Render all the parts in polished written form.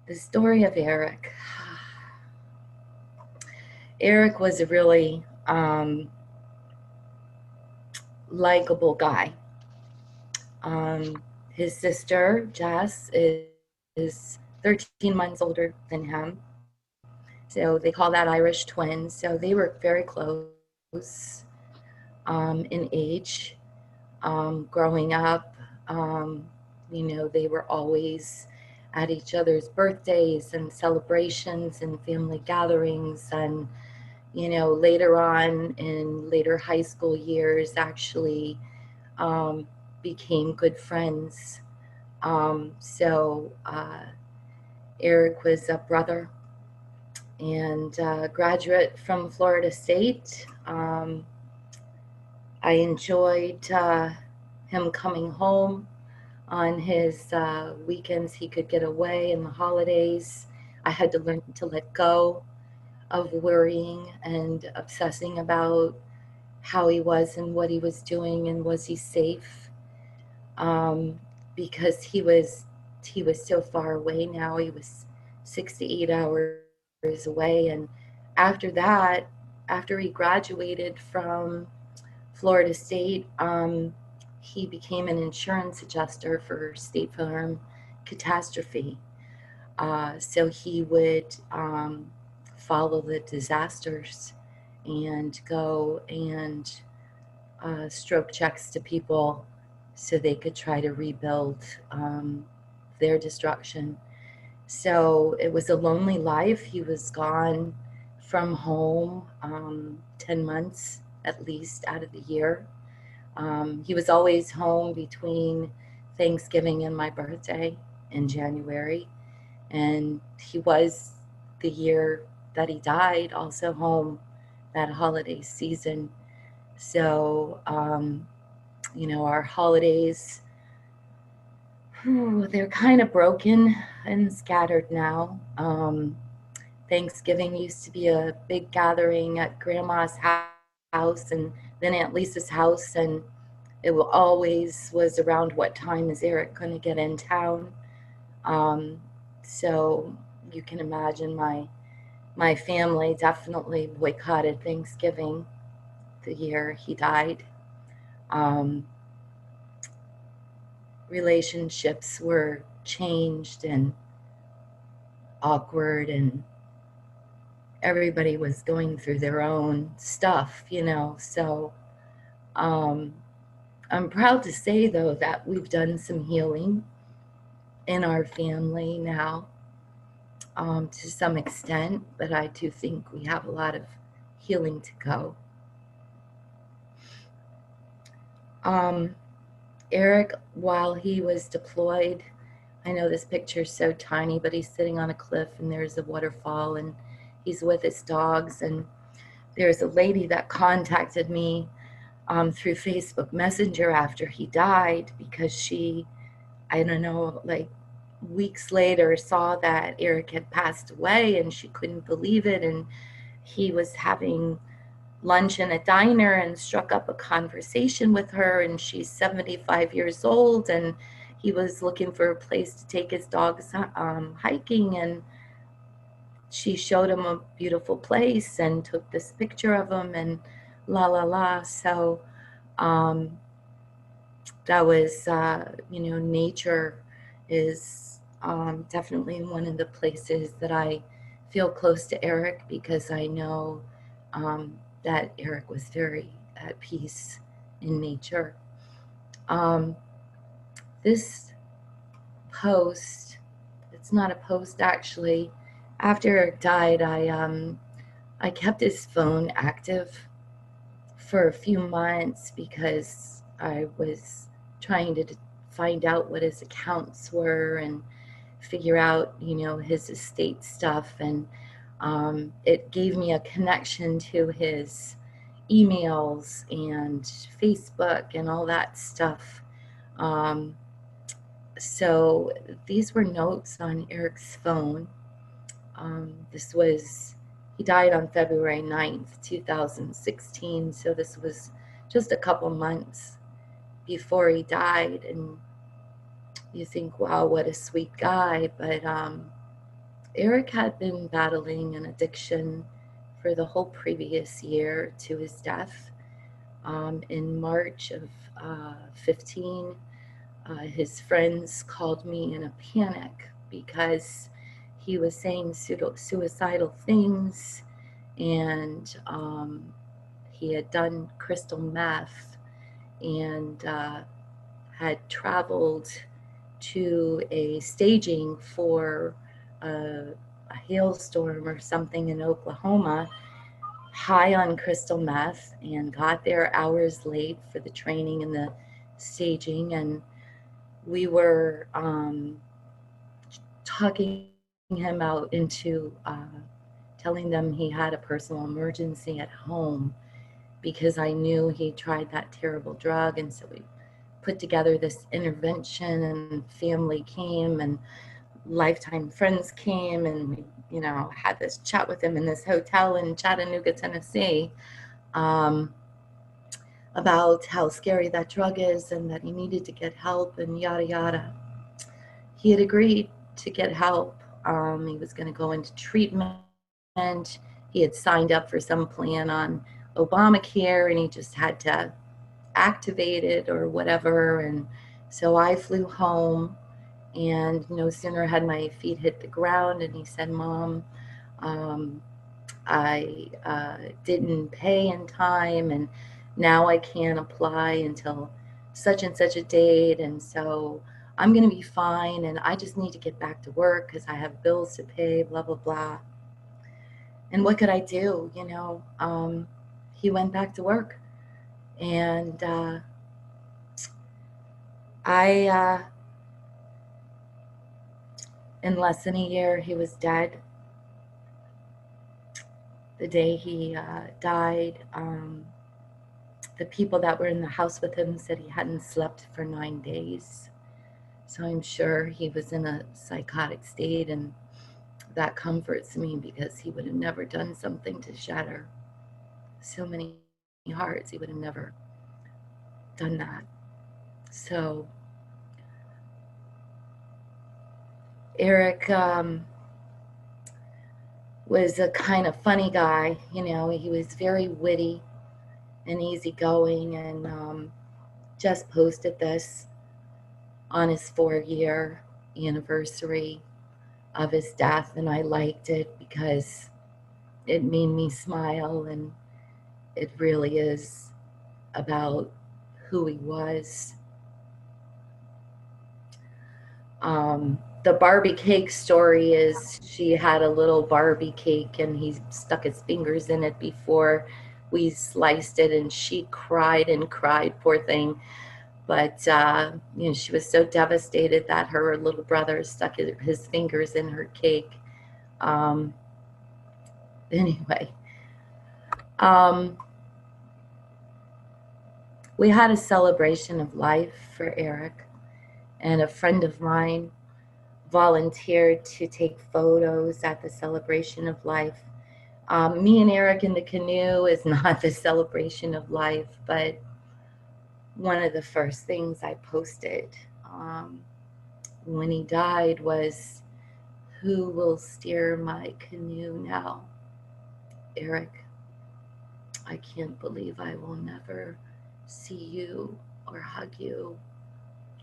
The story of Erik. Erik was a really likable guy. His sister, Jess, is 13 months older than him. So they call that Irish twins. So they were very close in age. Growing up, they were always at each other's birthdays and celebrations and family gatherings. And, later on in later high school years, actually um, became good friends. So Erik was a brother and graduate from Florida State. I enjoyed him coming home on his weekends. He could get away in the holidays. I had to learn to let go of worrying and obsessing about how he was and what he was doing and was he safe, um, because he was so far away now. He was 6 to 8 hours away, and after that, after he graduated from Florida State, he became an insurance adjuster for State Farm Catastrophe. So he would follow the disasters and go and stroke checks to people so they could try to rebuild um, their destruction. So it was a lonely life. He was gone from home 10 months at least out of the year. He was always home between Thanksgiving and my birthday in January. And he was, the year that he died, also home that holiday season. So, our holidays, they're kind of broken and scattered now. Thanksgiving used to be a big gathering at Grandma's house and then at Lisa's house, and it always was around what time is Erik going to get in town. Um, so you can imagine my family definitely boycotted Thanksgiving the year he died. Um, Relationships were changed and awkward, and everybody was going through their own stuff. So um, I'm proud to say, though, that we've done some healing in our family now, to some extent, but I do think we have a lot of healing to go. Um, Erik, while he was deployed, I know this picture is so tiny, but he's sitting on a cliff and there's a waterfall and he's with his dogs. And there's a lady that contacted me through Facebook Messenger after he died because she, I don't know, like weeks later saw that Erik had passed away and she couldn't believe it. And he was having lunch in a diner and struck up a conversation with her, and she's 75 years old, and he was looking for a place to take his dogs hiking, and she showed him a beautiful place and took this picture of him and la la la. So um, that was, nature is definitely one of the places that I feel close to Erik because I know um, that Erik was very at peace in nature. Um, this post, it's not a post actually. After Erik died, I kept his phone active for a few months because I was trying to find out what his accounts were and figure out, his estate stuff. And it gave me a connection to his emails and Facebook and all that stuff. Um, so these were notes on Erik's phone. This was, he died on February 9th, 2016. So this was just a couple months before he died. And you think, wow, what a sweet guy. But Erik had been battling an addiction for the whole previous year to his death. In March of 15, his friends called me in a panic because he was saying suicidal things, and he had done crystal meth and had traveled to a staging for a hailstorm or something in Oklahoma, high on crystal meth, and got there hours late for the training and the staging. And we were talking him out into telling them he had a personal emergency at home, because I knew he tried that terrible drug. And so we put together this intervention, and family came and lifetime friends came, and we, had this chat with him in this hotel in Chattanooga, Tennessee, um, about how scary that drug is and that he needed to get help and yada yada. He had agreed to get help. He was going to go into treatment. He had signed up for some plan on Obamacare, and he just had to activate it or whatever. And so I flew home, and no sooner had my feet hit the ground, and he said, "Mom, I didn't pay in time, and now I can't apply until such and such a date, and so I'm going to be fine, and I just need to get back to work because I have bills to pay, blah, blah, blah." And what could I do? He went back to work, and I, in less than a year, he was dead. The day he died, the people that were in the house with him said he hadn't slept for 9 days. So I'm sure he was in a psychotic state, and that comforts me because he would have never done something to shatter so many hearts. He would have never done that. So Erik was a kind of funny guy. He was very witty and easygoing, and just posted this on his 4-year anniversary of his death, and I liked it because it made me smile, and it really is about who he was. The Barbie cake story is she had a little Barbie cake, and he stuck his fingers in it before we sliced it, and she cried and cried, poor thing. But she was so devastated that her little brother stuck his fingers in her cake. Anyway, we had a celebration of life for Erik, and a friend of mine volunteered to take photos at the celebration of life. Me and Erik in the canoe is not the celebration of life, but one of the first things I posted when he died was, "Who will steer my canoe now? Erik, I can't believe I will never see you or hug you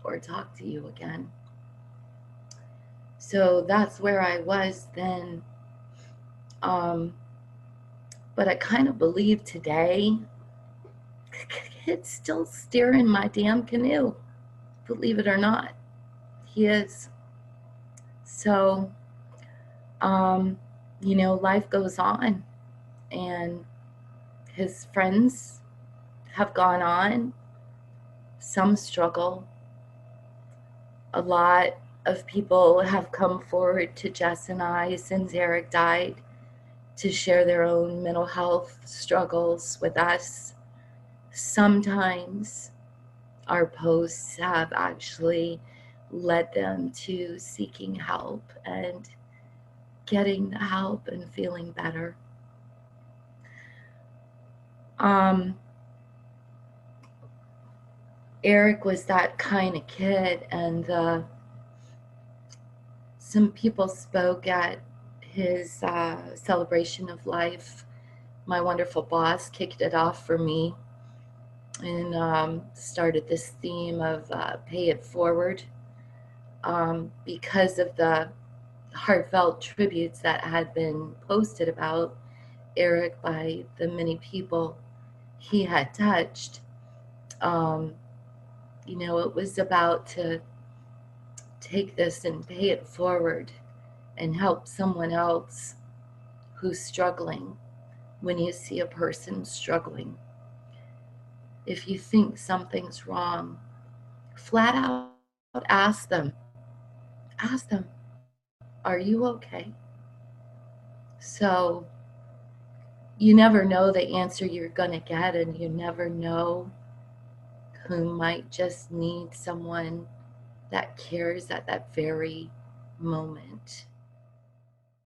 or talk to you again." So that's where I was then. But I kind of believe today, it's still steering my damn canoe, believe it or not. He is. So, life goes on, and his friends have gone on. Some struggle. A lot of people have come forward to Jess and I since Erik died to share their own mental health struggles with us. Sometimes our posts have actually led them to seeking help and getting the help and feeling better. Erik was that kind of kid, and some people spoke at his celebration of life, my wonderful boss kicked it off for me and started this theme of pay it forward because of the heartfelt tributes that had been posted about Erik by the many people he had touched. Um, it was about to take this and pay it forward and help someone else who's struggling. When you see a person struggling, if you think something's wrong, flat out ask them, are you okay? So you never know the answer you're going to get, and you never know who might just need someone that cares at that very moment.